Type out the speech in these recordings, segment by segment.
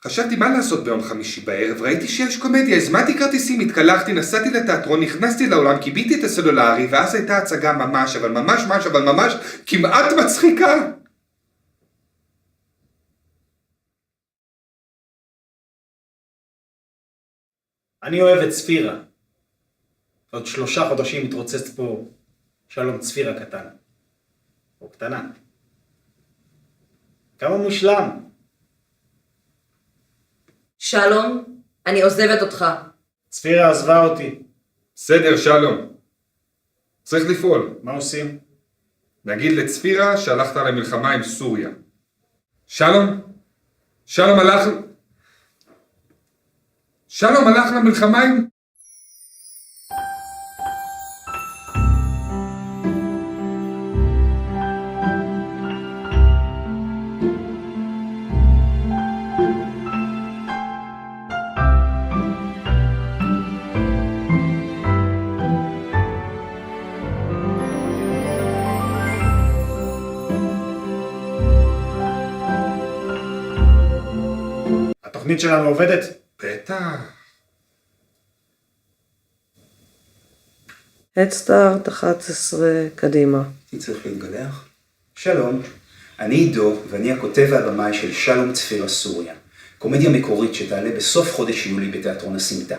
חשבתי מה לעשות ביום חמישי בערב, ראיתי שיש קומדיה, הזמנתי כרטיסים, התקלחתי, נסעתי לתיאטרון, נכנסתי לאולם, קיביתי את הסלולרי, ואז הייתה הצגה ממש, אבל ממש, כמעט מצחיקה. אני אוהב את צפירה. עוד 3 חודשים מתרוצץ פה שלום צפירה קטן. או קטנה. כמה מושלם. שלום, אני עוזבת אותך. צפירה עזבה אותי. בסדר, שלום. צריך לפעול. מה עושים? נגיד לצפירה שהלכת למלחמה עם סוריה. שלום הלך למלחמה עם... התוכנית שלנו עובדת? בטח. הדסטארט 11, קדימה. אני צריך להתגלח. שלום, אני עידו ואני הכותב והבמאי של שלום צפירה סוריה, קומדיה מקורית שתעלה בסוף חודש יולי בתיאטרון הסמטה.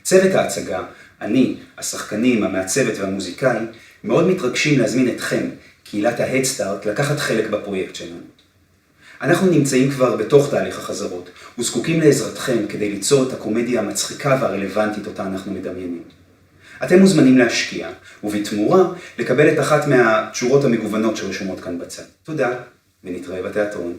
צוות ההצגה, אני, השחקנים, המעצבת והמוזיקאי, מאוד מתרגשים להזמין אתכם, קהילת ההדסטארט, לקחת חלק בפרויקט שלנו. אנחנו נמצאים כבר בתוך תהליך החזרות, וזקוקים לעזרתכם כדי ליצור את הקומדיה המצחיקה והרלוונטית אותה אנחנו מדמיינים. אתם מוזמנים להשקיע, ובתמורה לקבל את אחת מהתשורות המגוונות שרשומות כאן בצד. תודה, ונתראה בתיאטרון.